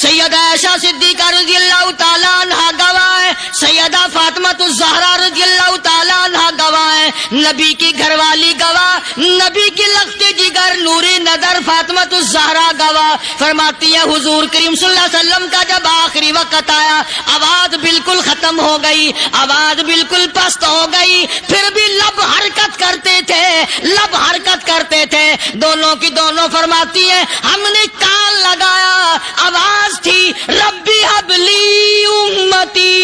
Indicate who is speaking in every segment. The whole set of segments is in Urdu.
Speaker 1: سیدہ عائشہ صدیقہ رضی اللہ تعالیٰ عنہا گواہ ہے، سیدہ فاطمہ الزہرا رضی اللہ تعالیٰ عنہا گواہ ہے، نبی کی گھر والی گواہ، نبی کی لخت جگر نور نظر فاطمہ الزہرا گواہ، فرماتی ہے حضور کریم صلی اللہ علیہ وسلم کا جب آخری وقت آیا، آواز بالکل ختم ہو گئی، آواز بالکل پست ہو گئی، پھر بھی لب حرکت کرتے تھے، لب حرکت کرتے تھے، دونوں کی دونوں فرماتی ہیں ہم نے کان لگایا، آواز تھی ربی حبلی امتی،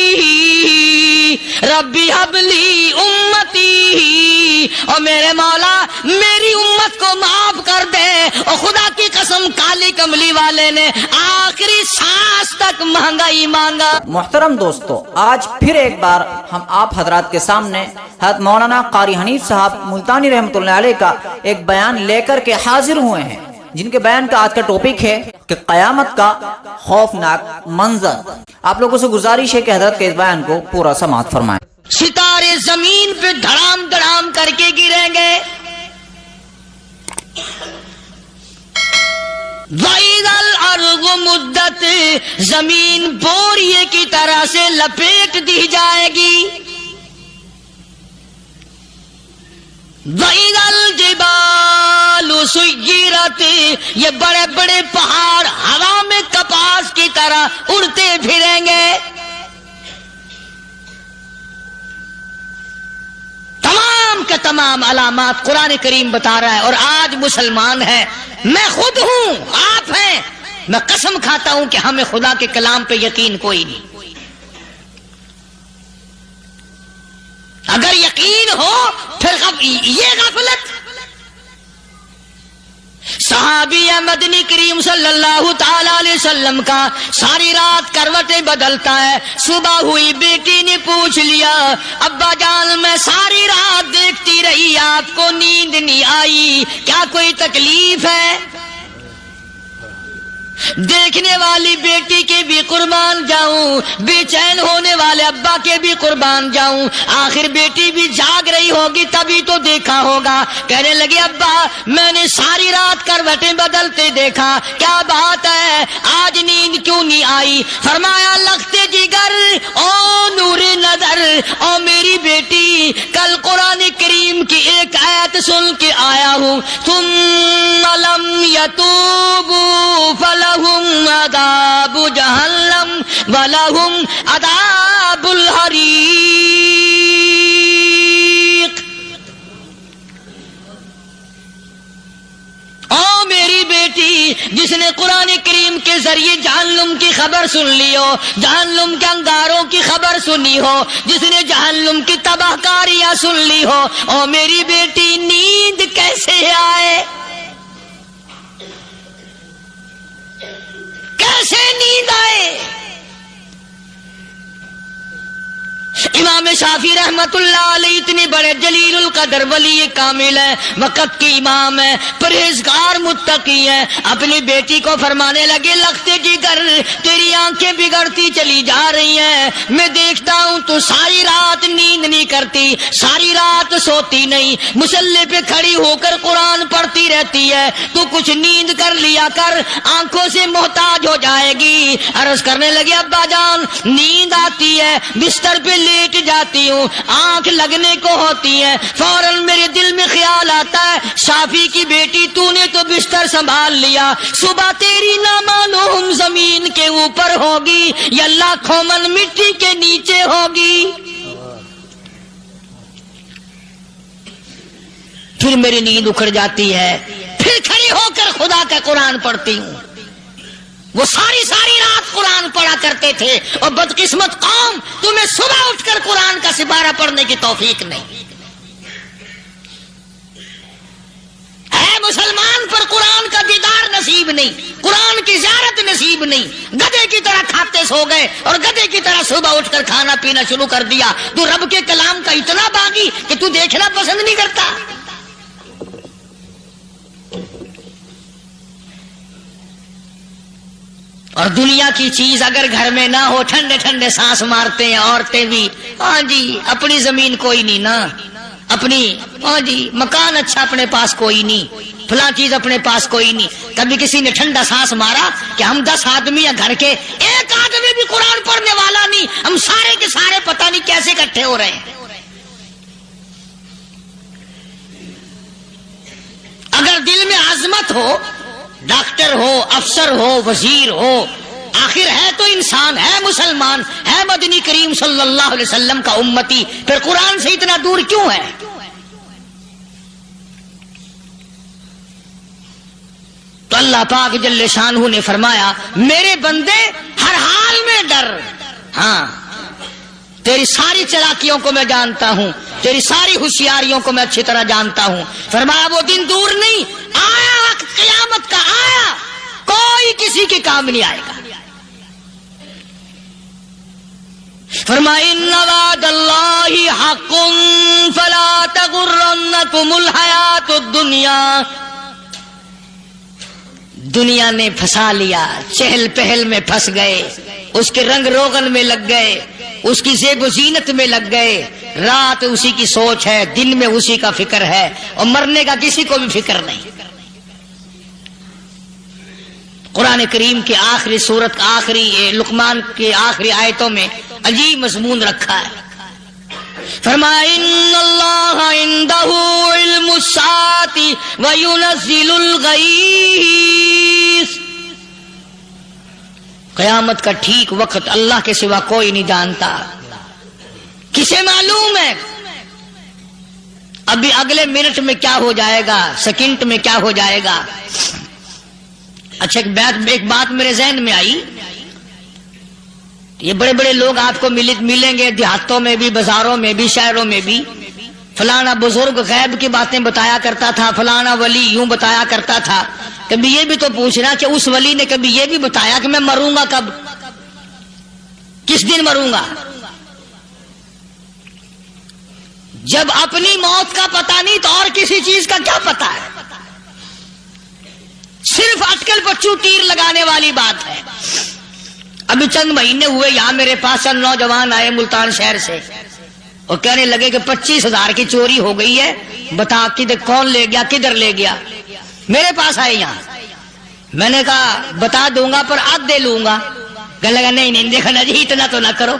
Speaker 1: ربی حبلی امتی، اور میرے مولا میری امت کو معاف کر دے، اور خدا کی قسم کالی کملی والے نے آخری سانس تک مہنگائی مانگا۔
Speaker 2: محترم دوستو، آج پھر ایک بار ہم آپ حضرات کے سامنے حضرت مولانا قاری حنیف صاحب ملتانی رحمۃ اللہ علیہ کا ایک بیان لے کر کے حاضر ہوئے ہیں، جن کے بیان کا آج کا ٹاپک ہے کہ قیامت کا خوفناک منظر۔ آپ لوگوں سے گزارش ہے کہ حضرت کے اس بیان کو پورا سماعت فرمائیں۔
Speaker 1: ستارے زمین پہ دھڑام دھڑام کر کے گریں گے، وَإِذَا الْأَرْضُ مُدَّتْ، زمین بوریے کی طرح سے لپیٹ دی جائے گی، وَإِذَا الْجِبَالُ سُيِّرَتْ، یہ بڑے بڑے پہاڑ ہوا میں کپاس کی طرح اڑتے پھریں گے، تمام کے تمام علامات قرآن کریم بتا رہا ہے۔ اور آج مسلمان ہے، میں خود ہوں، آپ ہیں، میں قسم کھاتا ہوں کہ ہمیں خدا کے کلام پہ یقین کوئی نہیں۔ اگر یقین ہو پھر یہ غفلت۔ صحابی مدنی کریم صلی اللہ تعالی علیہ وسلم کا ساری رات کروٹیں بدلتا ہے، صبح ہوئی بیٹی نے پوچھ لیا ابا جان میں ساری رات دیکھتی رہی آپ کو نیند نہیں آئی، کیا کوئی تکلیف ہے؟ دیکھنے والی بیٹی کے بھی قربان جاؤں، بے چین ہونے والے ابا کے بھی قربان جاؤں، آخر بیٹی بھی جاگ رہی ہوگی تبھی تو دیکھا ہوگا۔ کہنے لگے ابا میں نے ساری رات کروٹیں بدلتے دیکھا، کیا بات ہے آج نیند کیوں نہیں آئی؟ فرمایا لختے جگر او نور نظر، او میری بیٹی کل قرآن کریم کی ایک آیت سن کے آیا ہوں، ثم لم یتوبوا فلہم عذاب جہنم ولہم عذاب الحریق۔ او میری بیٹی جس نے قرآن کریم کے ذریعے جہنم کی خبر سن لی ہو، جہنم کے انگاروں کی خبر سنی ہو، جس نے جہنم کی تباہ کاریاں سن لی ہو، او میری بیٹی نیند کیسے آئے؟ کیسے نیند آئے؟ امام شافعی رحمت اللہ علیہ اتنے بڑے جلیل القدر ولی کامل ہے، وقت کی امام ہے، پرہیزگار متقی ہے، اپنی بیٹی کو فرمانے لگے لختے جگر تیری آنکھیں بگڑتی چلی جا رہی ہیں، میں دیکھتا ہوں تو ساری رات نیند نہیں کرتی، ساری رات سوتی نہیں، مصلی پہ کھڑی ہو کر قرآن پڑھتی رہتی ہے، تو کچھ نیند کر لیا کر، آنکھوں سے محتاج ہو جائے گی۔ عرض کرنے لگے ابا جان نیند آتی ہے، بستر پہ لیٹ جاتی ہوں، آنکھ لگنے کو ہوتی ہے، فوراً میرے دل میں خیال آتا ہے شافی کی بیٹی تو نے تو بستر سنبھال لیا، صبح تیری نہ معلوم زمین کے اوپر ہوگی یا لاکھوں من مٹی کے نیچے ہوگی۔ پھر میری نیند اکھڑ جاتی ہے، پھر کھڑی ہو کر خدا کا قرآن پڑھتی ہوں۔ وہ ساری رات قرآن پڑھا کرتے تھے، اور بدقسمت قوم تمہیں صبح اٹھ کر قرآن کا سپارہ پڑھنے کی توفیق نہیں ہے۔ مسلمان پر قرآن کا دیدار نصیب نہیں، قرآن کی زیارت نصیب نہیں، گدھے کی طرح کھاتے سو گئے اور گدھے کی طرح صبح اٹھ کر کھانا پینا شروع کر دیا۔ تو رب کے کلام کا اتنا باغی کہ تو دیکھنا پسند نہیں کرتا۔ اور دنیا کی چیز اگر گھر میں نہ ہو، ٹھنڈے ٹھنڈے سانس مارتے ہیں عورتیں بھی، ہاں جی اپنی زمین کوئی نہیں نا، اپنی ہاں جی مکان اچھا اپنے پاس کوئی نہیں، فلاں چیز اپنے پاس کوئی نہیں. کبھی کسی نے ٹھنڈا سانس مارا کہ ہم 10 آدمی یا گھر کے ایک آدمی بھی قرآن پڑھنے والا نہیں, ہم سارے کے سارے پتہ نہیں کیسے اکٹھے ہو رہے ہیں. اگر دل میں عظمت ہو, ڈاکٹر ہو, افسر ہو, وزیر ہو, آخر ہے تو انسان, ہے مسلمان, ہے مدنی کریم صلی اللہ علیہ وسلم کا امتی, پھر قرآن سے اتنا دور کیوں ہے؟ تو اللہ پاک جل شانہ نے فرمایا میرے بندے ہر حال میں ڈر. ہاں, تیری ساری چلاکیوں کو میں جانتا ہوں, تیری ساری ہوشیاریوں کو میں اچھی طرح جانتا ہوں. فرمایا وہ دن دور نہیں, آیا وقت قیامت کا, آیا, کوئی کسی کے کام نہیں آئے گا. فرمایا ان وعد اللہ حق فلا تغرنکم الحیات الدنیا. دنیا نے پھنسا لیا, چہل پہل میں پھنس گئے, اس کے رنگ روغن میں لگ گئے, اس کی زیب و زینت میں لگ گئے. رات اسی کی سوچ ہے, دن میں اسی کا فکر ہے, اور مرنے کا کسی کو بھی فکر نہیں. قرآن کریم کی آخری سورت, آخری لقمان کی آخری آیتوں میں عجیب مضمون رکھا ہے. فرمایا ان اللہ عندہ علم الساعۃ وینزل الغیث. قیامت کا ٹھیک وقت اللہ کے سوا کوئی نہیں جانتا. کسے معلوم ہے ابھی اگلے منٹ میں کیا ہو جائے گا, سیکنڈ میں کیا ہو جائے گا. اچھا ایک بات میرے ذہن میں آئی, یہ بڑے بڑے لوگ آپ کو ملیں گے دیہاتوں میں بھی, بازاروں میں بھی, شہروں میں بھی. فلانا بزرگ غیب کی باتیں بتایا کرتا تھا, فلانا ولی یوں بتایا کرتا تھا. کبھی یہ بھی تو پوچھنا کہ اس ولی نے کبھی یہ بھی بتایا کہ میں مروں گا کب, کس دن مروں گا. جب اپنی موت کا پتہ نہیں تو اور کسی چیز کا کیا پتہ ہے. صرف اٹکل پچو تیر لگانے والی بات ہے. ابھی چند مہینے ہوئے یہاں میرے پاس چند نوجوان آئے ملتان شہر سے, اور کہنے لگے کہ 25,000 کی چوری ہو گئی ہے, بتا کدھر کون لے گیا, کدھر لے گیا. میرے پاس آئے یہاں, میں نے کہا بتا دوں گا پر آدھے لوں گا. کہنے لگا نہیں دیکھنا جی اتنا تو نہ کرو.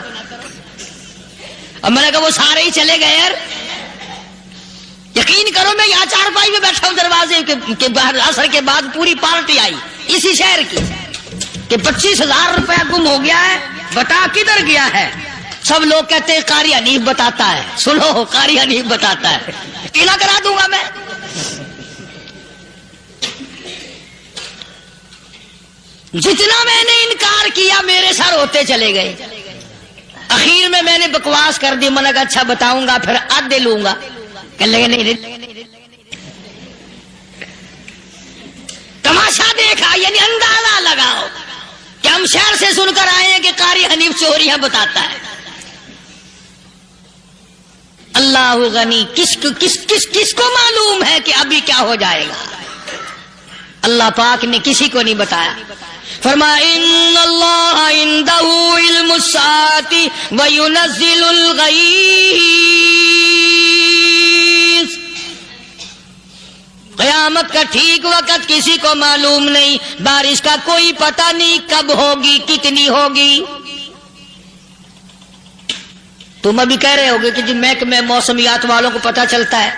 Speaker 1: اور میں نے کہا وہ سارے ہی چلے گئے یار. یقین کرو میں یہاں چارپائی میں بیٹھا ہوں دروازے کے باہر, عصر کے بعد پوری پارٹی آئی اسی شہر کی کہ 25,000 روپیہ گم ہو گیا ہے, بتا کدھر گیا ہے. سب لوگ کہتے ہیں قاری حنیف بتاتا ہے. سنو, قاری حنیف بتاتا ہے, یقین کرا دوں گا میں. جتنا میں نے انکار کیا میرے سر ہوتے چلے گئے. اخیر میں نے بکواس کر دی, میں نے کہا اچھا بتاؤں گا پھر آدھے لوں گا. کہنے لگے نہیں. تماشا دیکھا, یعنی اندازہ لگاؤ کہ ہم شہر سے سن کر آئے ہیں کہ قاری حنیف چوریاں بتاتا ہے. اللہ غنی, کس کو معلوم ہے کہ ابھی کیا ہو جائے گا. اللہ پاک نے کسی کو نہیں بتایا. فرمایا ان اللہ عندہ علم الساعۃ وینزل الغیث. قیامت کا ٹھیک وقت کسی کو معلوم نہیں, بارش کا کوئی پتہ نہیں کب ہوگی, کتنی ہوگی. تم ابھی کہہ رہے ہوگے کہ جی محکمہ موسمیات والوں کو پتہ چلتا ہے.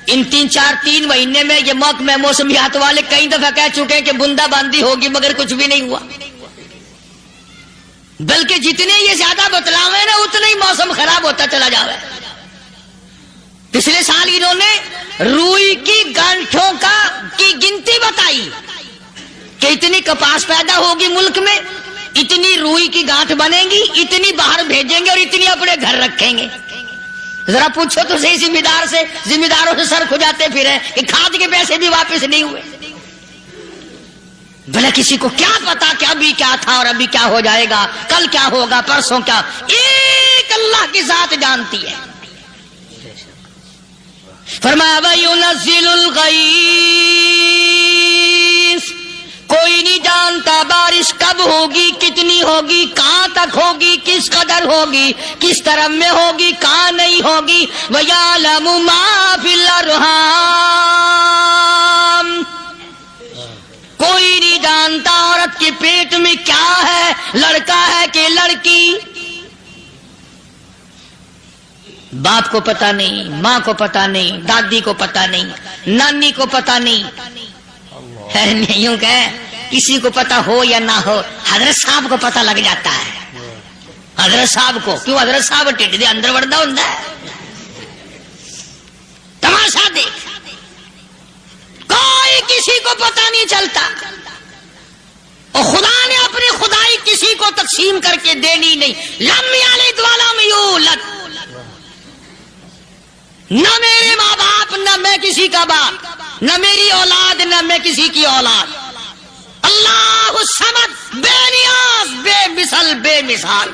Speaker 1: ان 3 مہینے میں یہ محکمہ موسمیات والے کئی دفعہ کہہ چکے ہیں کہ بندہ باندی ہوگی, مگر کچھ بھی نہیں ہوا. بلکہ جتنے یہ زیادہ بتلاوے نا اتنا ہی موسم خراب ہوتا چلا جاوے. پچھلے سال انہوں نے روئی کی گانٹھوں کی گنتی بتائی کہ اتنی کپاس پیدا ہوگی ملک میں, اتنی روئی کی گانٹھ بنے گی, اتنی باہر بھیجیں گے اور اتنی اپنے گھر رکھیں گے. ذرا پوچھو تو صحیح ذمہ داروں سے سر کھجاتے پھرے کہ کھاد کے پیسے بھی واپس نہیں ہوئے. بھلا کسی کو کیا پتا کہ ابھی کیا تھا اور ابھی کیا ہو جائے گا, کل کیا ہوگا, پرسوں کیا. ایک اللہ کی ذات جانتی ہے. فرمایا وَيُنَزِّلُ الْغَيْثَ, کوئی نہیں جانتا بارش کب ہوگی, کتنی ہوگی, کہاں تک ہوگی, کس قدر ہوگی, کس طرح میں ہوگی, کہاں نہیں ہوگی. وَيَعْلَمُ مَا فِي الْأَرْحَامِ, کوئی نہیں جانتا عورت کے پیٹ میں کیا ہے، لڑکا ہے کہ لڑکی. باپ کو پتا نہیں، ماں کو پتا نہیں، دادی کو پتا نہیں، نانی کو پتا نہیں. یوں کہ کسی کو پتا ہو یا نہ ہو، حضرت صاحب کو پتا لگ جاتا ہے. حضرت صاحب کو کیوں؟ حضرت صاحب ٹھڈ دے اندر وڑدا ہوندا ہے. تماشا دیکھ، کوئی کسی کو پتا نہیں چلتا. اور خدا نے اپنی خدائی کسی کو تقسیم کر کے دینی نہیں. لم یلد ولم یولد. نہ میرے ماں باپ، نہ میں کسی کا باپ، نہ میری اولاد، نہ میں کسی کی اولاد. اللہ الصمد، بے نیاز، بے مثل، بے مثال.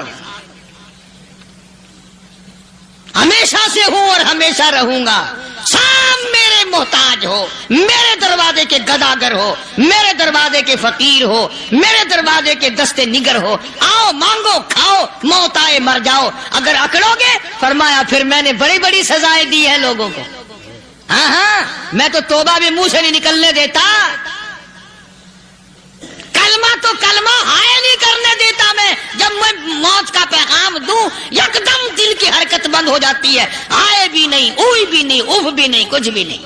Speaker 1: ہمیشہ سے ہوں اور ہمیشہ رہوں گا. سام میرے محتاج ہو، میرے دروازے کے گداگر ہو، میرے دروازے کے فقیر ہو، میرے دروازے کے دستے نگر ہو. آؤ مانگو کھاؤ، موت آئے مر جاؤ. اگر اکڑو گے فرمایا پھر میں نے بڑی بڑی سزائیں دی ہیں لوگوں کو. ہاں ہاں، میں تو توبہ بھی منہ سے نہیں نکلنے دیتا. کلمہ تو کلمہ ہائے نہیں کرنے دیتا میں. جب میں موت کا پیغام دوں یکدم دل کی حرکت بند ہو جاتی ہے. ہائے بھی نہیں، اوئی بھی نہیں، اف بھی نہیں، کچھ بھی نہیں.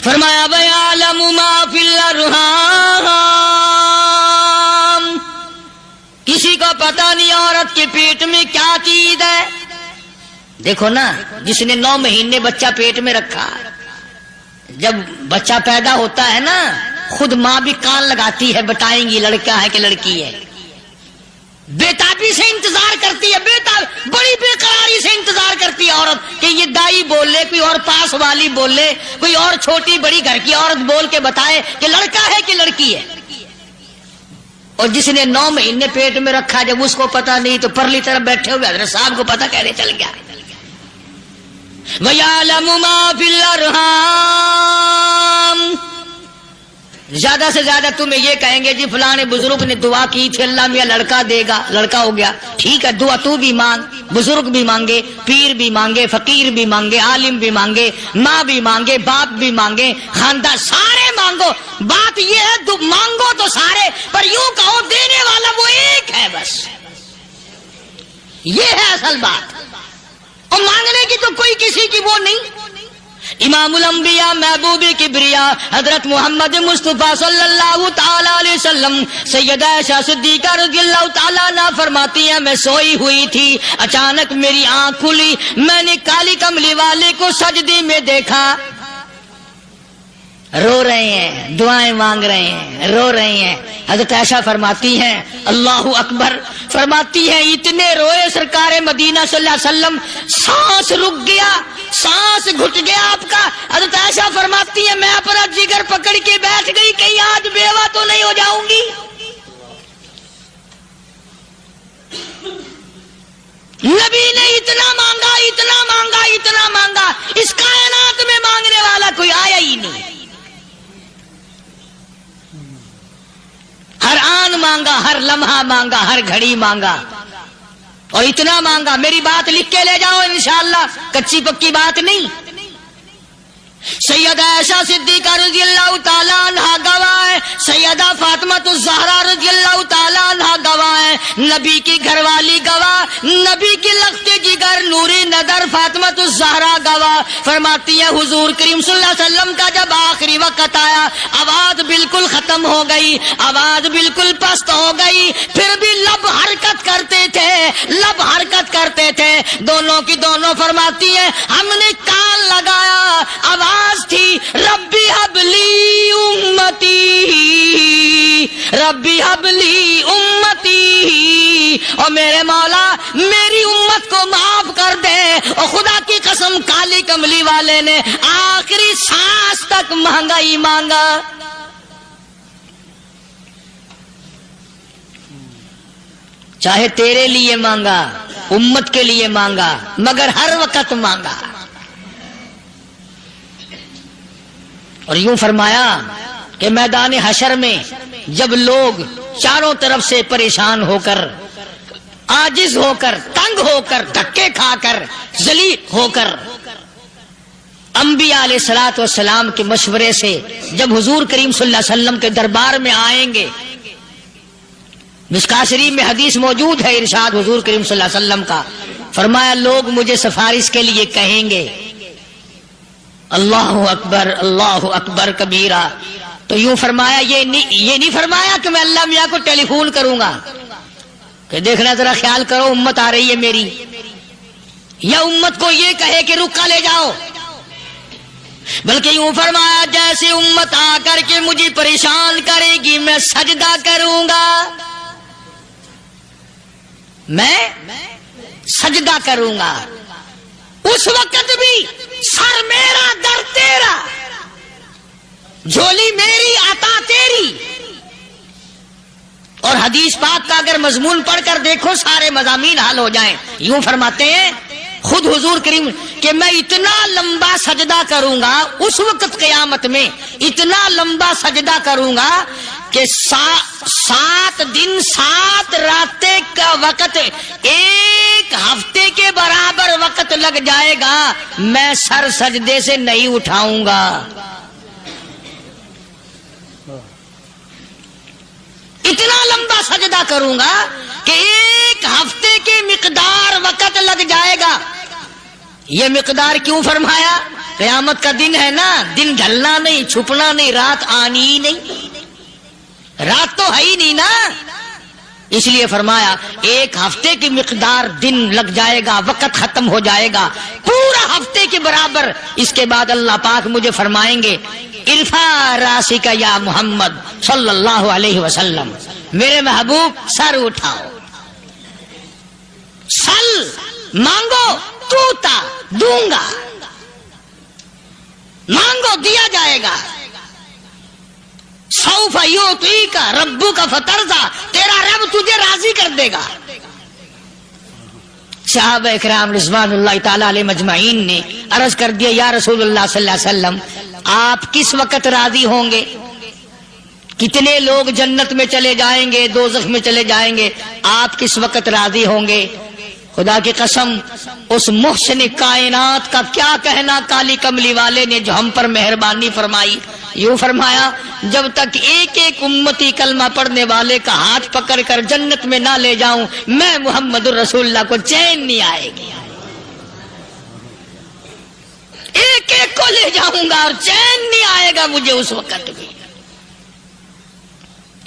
Speaker 1: فرمایا وَيَعْلَمُ مَا فِي الْأَرْحَامِ. کسی کو پتا نہیں عورت کے پیٹ میں کیا چیز ہے. دیکھو نا، جس نے 9 مہینے بچہ پیٹ میں رکھا، جب بچہ پیدا ہوتا ہے نا خود ماں بھی کان لگاتی ہے، بتائیں گی لڑکا ہے کہ لڑکی ہے. بےتابی سے انتظار کرتی ہے، بڑی بے قراری سے انتظار کرتی ہے عورت کہ یہ دائی بولے، کوئی اور پاس والی بولے، کوئی اور چھوٹی بڑی گھر کی عورت بول کے بتائے کہ لڑکا ہے کہ لڑکی ہے. اور جس نے 9 مہینے پیٹ میں رکھا، جب اس کو پتا نہیں تو پرلی طرف بیٹھے ہوئے حضرت صاحب کو پتا کہنے چل گیا. وَيَعْلَمُ مَا فِي الْأَرْحَامِ. زیادہ سے زیادہ تمہیں یہ کہیں گے جی فلاں بزرگ نے دعا کی تھی اللہ میاں لڑکا دے گا، لڑکا ہو گیا. ٹھیک ہے، دعا تو بھی مانگ، بزرگ بھی مانگے، پیر بھی مانگے، فقیر بھی مانگے، عالم بھی مانگے، ماں بھی مانگے، باپ بھی مانگے، خاندان سارے مانگو. بات یہ ہے مانگو تو سارے، پر یوں کہو دینے والا وہ ایک ہے بس. یہ ہے اصل بات. اور مانگنے کی تو کوئی کسی کی وہ نہیں. امام الانبیاء محبوب کبریا حضرت محمد مصطفیٰ صلی اللہ تعالی علیہ وسلم سیدہ عائشہ صدیقہ رضی اللہ تعالی عنہا فرماتی ہیں میں سوئی ہوئی تھی، اچانک میری آنکھ کھلی، میں نے کالی کملی والے کو سجدے میں دیکھا. رو رہے ہیں، دعائیں مانگ رہے ہیں، رو رہے ہیں. حضرت عائشہ فرماتی ہیں اللہ اکبر، فرماتی ہیں اتنے روئے سرکار مدینہ صلی اللہ علیہ وسلم، سانس رک گیا، سانس گھٹ گیا آپ کا. حضرت عائشہ فرماتی ہیں میں اپنا جگر پکڑ کے بیٹھ گئی، کہیں آج بیوہ تو نہیں ہو جاؤں گی. نبی نے اتنا مانگا، اتنا مانگا، اتنا مانگا، اس کائنات میں مانگنے والا کوئی آیا ہی نہیں. ہر آن مانگا، ہر لمحہ مانگا، ہر گھڑی مانگا، اور اتنا مانگا. میری بات لکھ کے لے جاؤ انشاءاللہ، کچی پکی بات نہیں. سیدہ عائشہ صدیقہ رضی اللہ تعالی عنہا گواہ ہے، سیدہ فاطمہ الزہرا رضی اللہ تعالی عنہا گواہ ہے، نبی کی گھر والی گواہ، نبی کی لخت جگر نوری نظر فاطمہ الزہرا گواہ. فرماتی ہے حضور کریم صلی اللہ علیہ وسلم کا جب آخری وقت آیا، آواز بالکل ختم ہو گئی، آواز بالکل پست ہو گئی، پھر بھی لب حرکت کرتے تھے، لب حرکت کرتے تھے، دونوں کی دونوں. فرماتی ہے ہم نے کان لگایا، آواز تھی ربی حبلی امتی، ربی حبلی امتی، اور میرے مولا میری امت کو معاف کر دے. اور خدا کی قسم کالی کملی والے نے آخری سانس تک مانگا ہی مانگا. چاہے تیرے لیے مانگا، امت کے لیے مانگا، مگر ہر وقت مانگا. اور یوں فرمایا کہ میدان حشر میں جب لوگ چاروں طرف سے پریشان ہو کر، عاجز ہو کر، تنگ ہو کر، دھکے کھا کر، ذلیل ہو کر انبیاء علیہ الصلوۃ والسلام کے مشورے سے جب حضور کریم صلی اللہ علیہ وسلم کے دربار میں آئیں گے، مشکاۃ شریف میں حدیث موجود ہے، ارشاد حضور کریم صلی اللہ علیہ وسلم کا، فرمایا لوگ مجھے سفارش کے لیے کہیں گے اللہ اکبر کبیرہ، تو یوں فرمایا یہ نہیں فرمایا کہ میں اللہ میاں کو ٹیلی فون کروں گا کہ دیکھنا ذرا خیال کرو امت آ رہی ہے میری، یا امت کو یہ کہے کہ رکا لے جاؤ، بلکہ یوں فرمایا جیسے امت آ کر کے مجھے پریشان کرے گی میں سجدہ کروں گا، میں سجدہ کروں گا، اس وقت بھی سر میرا در تیرا، جھولی میری عطا تیری۔ اور حدیث پاک کا اگر مضمون پڑھ کر دیکھو سارے مضامین حل ہو جائیں۔ یوں فرماتے ہیں خود حضور کریم کہ میں اتنا لمبا سجدہ کروں گا اس وقت قیامت میں، اتنا لمبا سجدہ کروں گا کہ 7 دن 7 راتیں کا وقت 1 ہفتے کے برابر وقت لگ جائے گا، میں سر سجدے سے نہیں اٹھاؤں گا۔ اتنا لمبا سجدہ کروں گا کہ 1 ہفتے کی مقدار وقت لگ جائے گا۔ یہ مقدار کیوں فرمایا؟ قیامت کا دن ہے نا، دن ڈھلنا نہیں، چھپنا نہیں، رات آنی ہی نہیں، رات تو ہے ہی نہیں نا، اس لیے فرمایا 1 ہفتے کی مقدار دن لگ جائے گا، وقت ختم ہو جائے گا پورا ہفتے کے برابر۔ اس کے بعد اللہ پاک مجھے فرمائیں گے ارفع راسک یا محمد صلی اللہ علیہ وسلم، میرے محبوب سر اٹھاؤ، سل مانگو توتا دوں گا، مانگو دیا جائے گا، سوف یعطیک ربک فترضی، تیرا رب تجھے راضی کر دے گا۔ صحابہ اکرام رضوان اللہ تعالی علیہ مجمعین نے عرض کر دیا یا رسول اللہ صلی اللہ علیہ وسلم آپ کس وقت راضی ہوں گے؟ کتنے لوگ جنت میں چلے جائیں گے، دوزخ میں چلے جائیں گے، آپ کس وقت راضی ہوں گے؟ خدا کی قسم اس محسن کائنات کا کیا کہنا کالی کملی والے نے جو ہم پر مہربانی فرمائی۔ یوں فرمایا جب تک ایک ایک امتی کلمہ پڑھنے والے کا ہاتھ پکڑ کر جنت میں نہ لے جاؤں میں محمد الرسول اللہ کو چین نہیں آئے گی، ایک ایک کو لے جاؤں گا اور چین نہیں آئے گا مجھے اس وقت بھی۔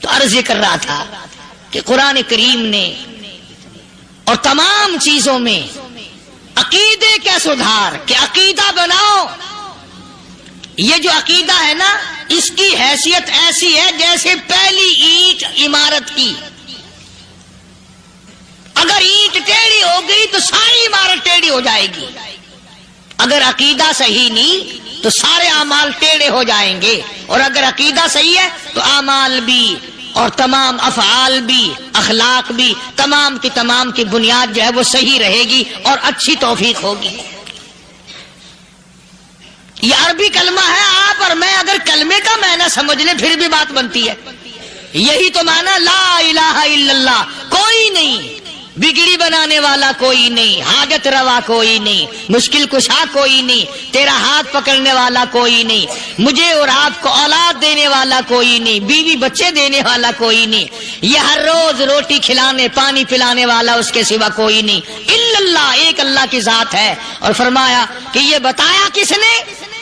Speaker 1: تو عرض یہ کر رہا تھا کہ قرآن کریم نے اور تمام چیزوں میں عقیدے کا سدھار کہ عقیدہ بناؤ، یہ جو عقیدہ ہے نا اس کی حیثیت ایسی ہے جیسے پہلی اینٹ عمارت کی، اگر اینٹ ٹیڑھی ہو گئی تو ساری عمارت ٹیڑھی ہو جائے گی، اگر عقیدہ صحیح نہیں تو سارے اعمال ٹیڑھے ہو جائیں گے، اور اگر عقیدہ صحیح ہے تو اعمال بھی اور تمام افعال بھی اخلاق بھی تمام کی بنیاد جو ہے وہ صحیح رہے گی اور اچھی توفیق ہوگی۔ یہ عربی کلمہ ہے، آپ اور میں اگر کلمے کا معنی سمجھ لیں پھر بھی بات بنتی ہے۔ یہی تو معنی لا الہ الا اللہ، کوئی نہیں بگڑی بنانے والا، کوئی نہیں حاجت روا، کوئی نہیں مشکل کشا، کوئی نہیں تیرا ہاتھ پکڑنے والا، کوئی نہیں مجھے اور آپ کو اولاد دینے والا، کوئی نہیں بیوی بچے دینے والا، کوئی نہیں یہ ہر روز روٹی کھلانے پانی پلانے والا اس کے سوا کوئی نہیں الا اللہ، ایک اللہ کی ذات ہے۔ اور فرمایا کہ یہ بتایا کس نے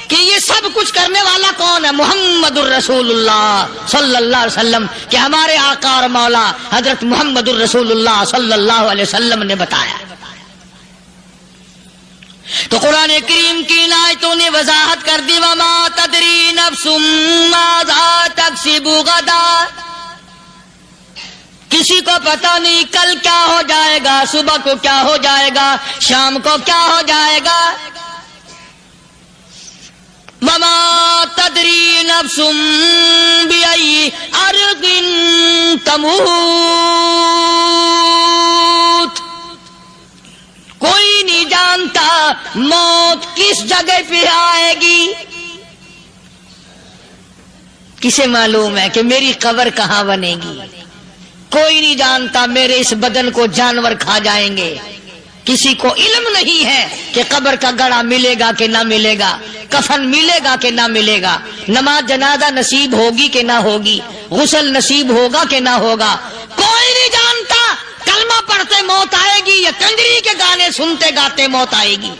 Speaker 1: کہ یہ سب کچھ کرنے والا کون ہے؟ محمد الرسول اللہ صلی اللہ علیہ وسلم، کہ ہمارے آقا اور مولا حضرت محمد الرسول اللہ صلی اللہ علیہ وسلم نے بتایا۔ تو قرآن کریم کی آیتوں نے وضاحت کر دی وما تدری نفس ماذا تکسب غدا، کسی کو پتہ نہیں کل کیا ہو جائے گا، صبح کو کیا ہو جائے گا، شام کو کیا ہو جائے گا۔ وما تدری نفس بأي أرض تموت، کوئی نہیں جانتا موت کس جگہ پہ آئے گی۔ کسے معلوم ہے کہ میری قبر کہاں بنے گی؟ کوئی نہیں جانتا میرے اس بدن کو جانور کھا جائیں گے، کسی کو علم نہیں ہے کہ قبر کا گڑھا ملے گا کہ نہ ملے گا، کفن ملے گا کہ نہ ملے گا، نماز جنازہ نصیب ہوگی کہ نہ ہوگی، غسل نصیب ہوگا کہ نہ ہوگا، کوئی نہیں جانتا۔ کلمہ پڑھتے موت آئے گی یا کنجری کے گانے سنتے گاتے موت آئے گی؟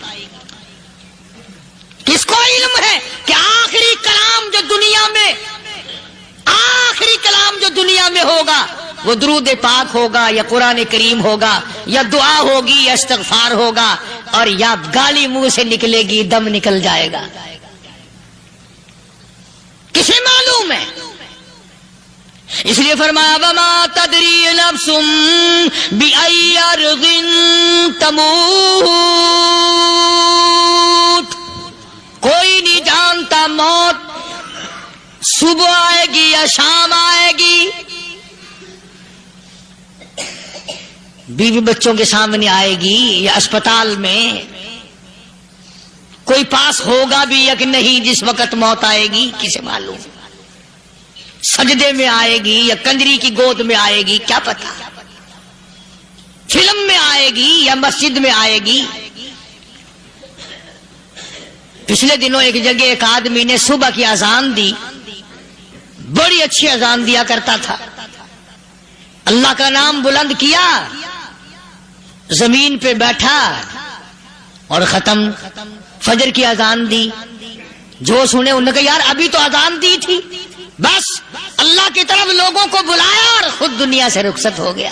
Speaker 1: کس کو علم ہے کہ آخری کلام جو دنیا میں ہوگا وہ درود پاک ہوگا یا قرآن کریم ہوگا یا دعا ہوگی یا استغفار ہوگا، اور یا گالی منہ سے نکلے گی، دم نکل جائے گا؟ کسے معلوم ہے؟ اس لیے فرمایا وما تدری نفس بأی ارض تموت، کوئی نہیں جانتا موت صبح آئے گی یا شام آئے گی، بیوی بچوں کے سامنے آئے گی یا اسپتال میں، کوئی پاس ہوگا بھی یا کہ نہیں جس وقت موت آئے گی؟ کسے معلوم؟ سجدے میں آئے گی یا کنجری کی گود میں آئے گی؟ کیا پتا؟ فلم میں آئے گی یا مسجد میں آئے گی؟ پچھلے دنوں ایک جگہ ایک آدمی نے صبح کی اذان دی، بڑی اچھی اذان دیا کرتا تھا، اللہ کا نام بلند کیا، زمین پہ بیٹھا اور ختم۔ فجر کی اذان دی، جو سنے انہوں نے کہا یار ابھی تو اذان دی تھی، بس اللہ کی طرف لوگوں کو بلایا اور خود دنیا سے رخصت ہو گیا۔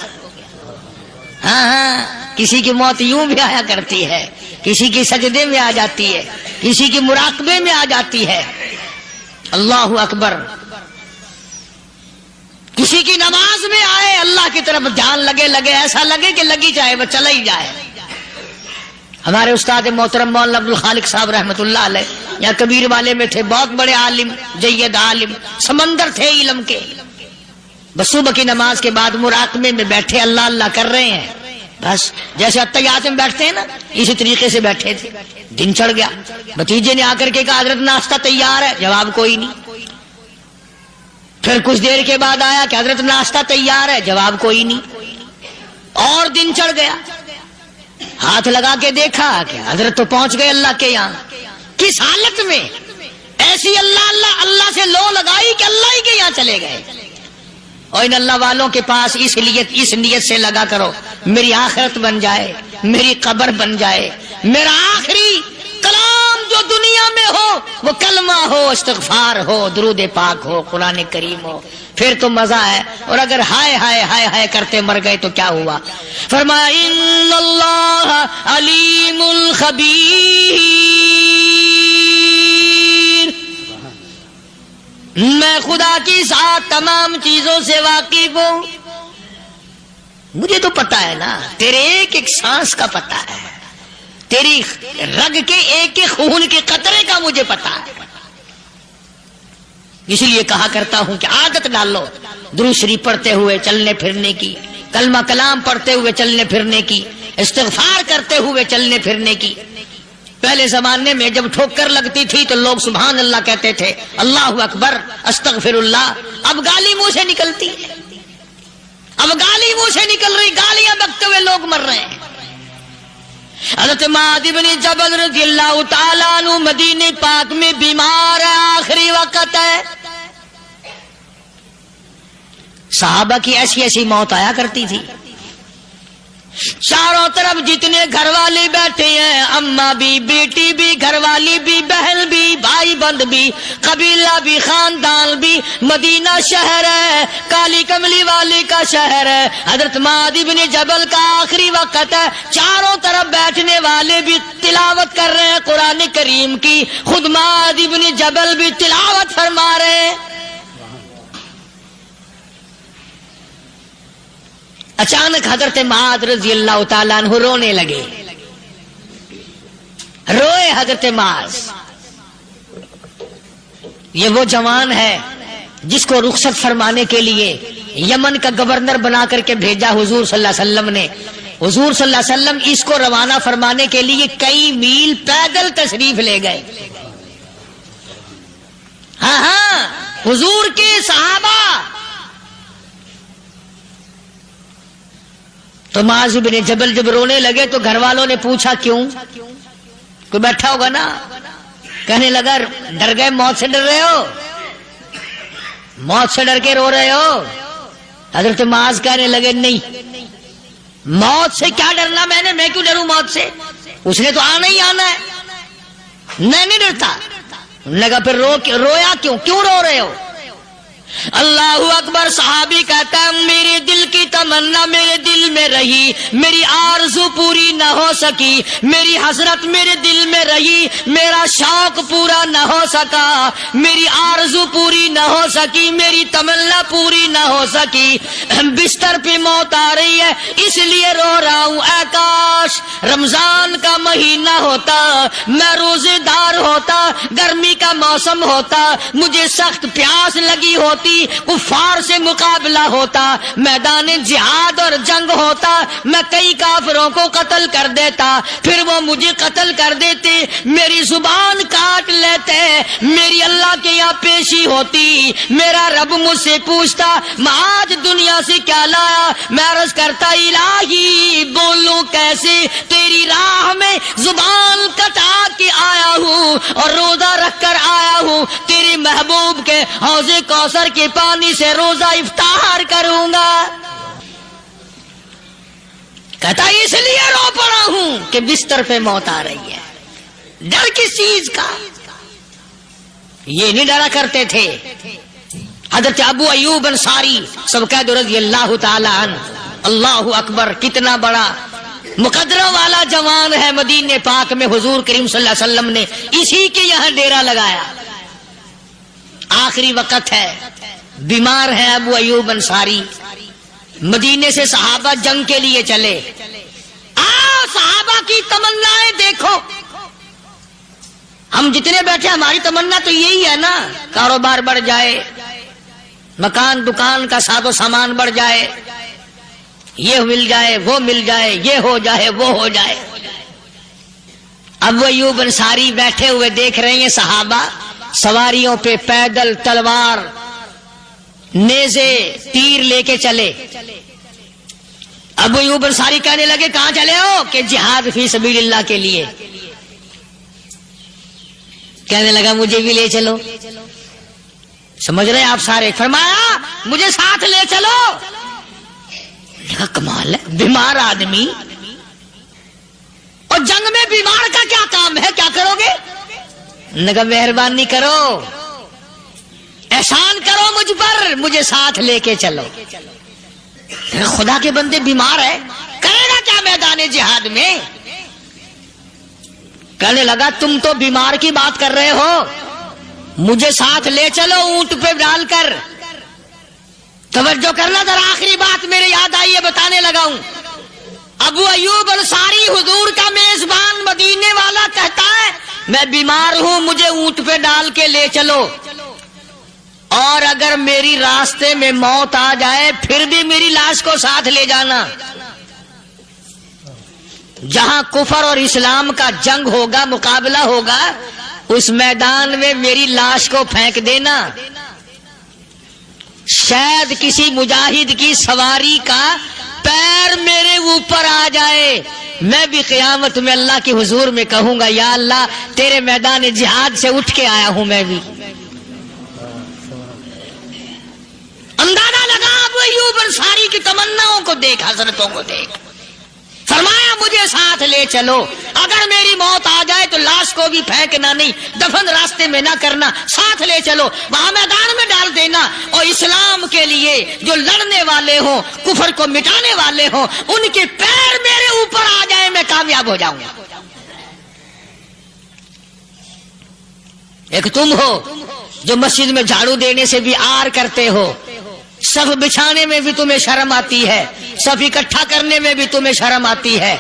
Speaker 1: ہاں کسی کی موت یوں بھی آیا کرتی ہے، کسی کی سجدے میں آ جاتی ہے، کسی کی مراقبے میں آ جاتی ہے۔ اللہ اکبر۔ کسی کی نماز میں آئے، اللہ کی طرف دھیان لگے ایسا لگے کہ لگی جائے وہ چلا ہی جائے۔ ہمارے استاد محترم مولانا عبد الخالق صاحب رحمۃ اللہ علیہ یہاں کبیر والے میں تھے، بہت بڑے عالم، جید عالم، سمندر تھے علم کے۔ بس صبح کی نماز کے بعد مراقبے میں بیٹھے، اللہ اللہ کر رہے ہیں، بس جیسے اتحیات میں بیٹھتے ہیں نا اسی طریقے سے بیٹھے تھے۔ دن چڑھ گیا، بھتیجے نے آ کر کے کہا حضرت ناشتہ تیار ہے، جواب کوئی نہیں۔ پھر کچھ دیر کے بعد آیا کہ حضرت ناشتہ تیار ہے، جواب کوئی نہیں۔ اور دن چڑھ گیا، ہاتھ لگا کے دیکھا کہ حضرت تو پہنچ گئے اللہ کے یہاں۔ کس حالت میں؟ ایسی اللہ اللہ اللہ سے لو لگائی کہ اللہ ہی کے یہاں چلے گئے۔ اور ان اللہ والوں کے پاس اس نیت سے لگا کرو میری آخرت بن جائے، میری قبر بن جائے، میرا آخری کلام جو دنیا میں ہو وہ کلمہ ہو، استغفار ہو، درود پاک ہو، قرآن کریم ہو، پھر تو مزہ ہے۔ اور اگر ہائے ہائے ہائے ہائے کرتے مر گئے تو کیا ہوا؟ فرمایا ان اللہ علیم الخبیر، میں خدا کی ذات تمام چیزوں سے واقف ہوں، مجھے تو پتا ہے نا، تیرے ایک ایک سانس کا پتا ہے، تیری رگ کے ایک ایک خون کے قطرے کا مجھے پتا ہے۔ اس لیے کہا کرتا ہوں کہ عادت ڈالو درود شریف پڑھتے ہوئے چلنے پھرنے کی، کلمہ کلام پڑھتے ہوئے چلنے پھرنے کی، استغفار کرتے ہوئے چلنے پھرنے کی۔ پہلے زمانے میں جب ٹھوکر لگتی تھی تو لوگ سبحان اللہ کہتے تھے، اللہ اکبر، استغفر اللہ۔ اب گالی منہ سے نکلتی ہے، اب گالی منہ سے نکل رہی، گالیاں بکتے ہوئے لوگ مر رہے ہیں۔ حضرت معاذ بن جبل رضی اللہ تعالیٰ عنہ مدینہ پاک میں بیمار ہے، آخری وقت ہے۔ صحابہ کی ایسی ایسی موت آیا کرتی تھی، چاروں طرف جتنے گھر والے بیٹھے ہیں، اماں بھی، بیٹی بھی، گھر والی بھی، بہن بھی، بھائی بند بھی، قبیلہ بھی، خاندان بھی، مدینہ شہر ہے، کالی کملی والے کا شہر ہے۔ حضرت معاذ بن جبل کا آخری وقت ہے، چاروں طرف بیٹھنے والے بھی تلاوت کر رہے ہیں قرآن کریم کی، خود معاذ بن جبل بھی تلاوت فرما رہے ہیں۔ اچانک حضرت معاذ رضی اللہ تعالیٰ عنہ رونے لگے، روئے حضرت معاذ۔ یہ وہ جوان ہے جس کو رخصت فرمانے کے لیے یمن کا گورنر بنا کر کے بھیجا حضور صلی اللہ علیہ وسلم نے۔ حضور صلی اللہ علیہ وسلم اس کو روانہ فرمانے کے لیے کئی میل پیدل تشریف لے گئے۔ ہاں حضور کے صحابہ تو تو معاذ بن جبل جب رونے لگے تو گھر والوں نے پوچھا کیوں؟ کوئی بیٹھا ہوگا نا، کہنے لگا ڈر گئے، موت سے ڈر رہے ہو، موت سے ڈر کے رو رہے ہو؟ حضرت معاذ کہنے لگے نہیں، موت سے کیا ڈرنا، میں کیوں ڈروں موت سے، اس نے تو آنا ہی آنا ہے، میں نہیں ڈرتا۔ لگا پھر رویا کیوں رو رہے ہو؟ اللہ اکبر۔ صحابی کہتا ہے میرے دل کی تمنا میرے دل میں رہی، میری آرزو پوری نہ ہو سکی، میری حسرت میرے دل میں رہی، میرا شوق پورا نہ ہو سکا، میری آرزو پوری نہ ہو سکی، میری تمنا پوری نہ ہو سکی، بستر پہ موت آ رہی ہے اس لیے رو رہا ہوں۔ اے کاش رمضان کا مہینہ ہوتا، میں روزے دار ہوتا، گرمی کا موسم ہوتا، مجھے سخت پیاس لگی ہوتی، کفار سے مقابلہ ہوتا، میدان جہاد اور جنگ ہوتا، میں کئی کافروں کو قتل کر دیتا، پھر وہ مجھے قتل کر دیتے، میری زبان کاٹ لیتے، میری اللہ کے یہاں پیشی ہوتی، میرا رب مجھ سے پوچھتا میں آج دنیا سے کیا لایا، میں عرض کرتا الہی بولوں کیسے، تیری راہ میں زبان کٹا کے آیا ہوں اور روزہ رکھ کر آیا ہوں، تیرے محبوب کے حوض کوثر کے پانی سے روزہ افطار کروں گا۔ کہتا اس لیے رو پڑا ہوں کہ بستر پہ موت آ رہی ہے۔ ڈر کس چیز کا؟ یہ نہیں ڈرا کرتے تھے۔ حضرت ابو ایوب انصاری سب کہہ دو رضی اللہ تعالی عنہ۔ اللہ اکبر، کتنا بڑا مقدرہ والا جوان ہے، مدینے پاک میں حضور کریم صلی اللہ علیہ وسلم نے اسی کے یہاں ڈیرا لگایا۔ آخری وقت ہے، بیمار ہے ابو ایوب انصاری، مدینے سے صحابہ جنگ کے لیے چلے۔ آؤ صحابہ کی تمنائیں دیکھو، ہم جتنے بیٹھے ہماری تمنا تو یہی ہے نا، کاروبار بڑھ جائے، مکان دکان کا ساز و سامان بڑھ جائے، یہ مل جائے وہ مل جائے، یہ ہو جائے وہ ہو جائے۔ ابو ایوب انصاری بیٹھے ہوئے دیکھ رہے ہیں صحابہ سواریوں پہ پیدل تلوار نیزے تیر لے کے چلے۔ ابو ایوب انصاری کہنے لگے کہاں چلے ہو؟ کہ جہاد فی سبیل اللہ کے لیے۔ کہنے لگا مجھے بھی لے چلو۔ سمجھ رہے آپ سارے؟ فرمایا مجھے ساتھ لے چلو۔ کمال ہے، بیمار آدمی اور جنگ میں بیمار کا کیا کام ہے، کیا کرو گے؟ نے کہا مہربانی کرو، احسان کرو مجھ پر، مجھے ساتھ لے کے چلو۔ خدا کے بندے بیمار ہے، کرے گا کیا میدان جہاد میں؟ کہنے لگا تم تو بیمار کی بات کر رہے ہو، مجھے ساتھ لے چلو اونٹ پہ ڈال کر۔ توجہ کرنا ذرا، آخری بات میرے یاد آئی ہے، بتانے لگا ہوں۔ ابو ایوب انصاری حضور کا میزبان مدینے والا کہتا ہے میں بیمار ہوں، مجھے اونٹ پہ ڈال کے لے چلو، اور اگر میری راستے میں موت آ جائے پھر بھی میری لاش کو ساتھ لے جانا۔ جہاں کفر اور اسلام کا جنگ ہوگا، مقابلہ ہوگا، اس میدان میں میری لاش کو پھینک دینا۔ شاید کسی مجاہد کی سواری کا پیر میرے اوپر آ جائے، میں بھی قیامت میں اللہ کے حضور میں کہوں گا یا اللہ تیرے میدان جہاد سے اٹھ کے آیا ہوں میں بھی۔ اندازہ لگا ابو ایوب انصاری کی تمناؤں کو دیکھ، حضرتوں کو دیکھ۔ فرمایا مجھے ساتھ لے چلو، اگر میری موت آ جائے تو لاش کو بھی پھینکنا نہیں، دفن راستے میں نہ کرنا، ساتھ لے چلو، وہاں میدان میں ڈال دینا، اور اسلام کے لیے جو لڑنے والے ہوں، کفر کو مٹانے والے ہوں، ان کے پیر میرے اوپر آ جائے میں کامیاب ہو جاؤں گا۔ ایک تم ہو جو مسجد میں جھاڑو دینے سے بھی آر کرتے ہو، صف بچھانے میں بھی تمہیں شرم آتی ہے، صف اکٹھا کرنے میں بھی تمہیں شرم آتی ہے،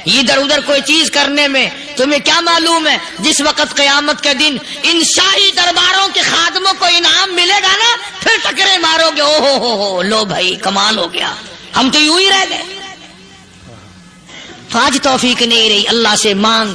Speaker 1: ادھر ادھر کوئی چیز کرنے میں تمہیں کیا معلوم ہے جس وقت قیامت کے دن ان شاہی درباروں کے خادموں کو انعام ملے گا نا، پھر ٹکرے مارو گے، او ہو لو بھائی کمال ہو گیا، ہم تو یوں ہی رہ گئے۔ تو آج توفیق نہیں رہی، اللہ سے مانگ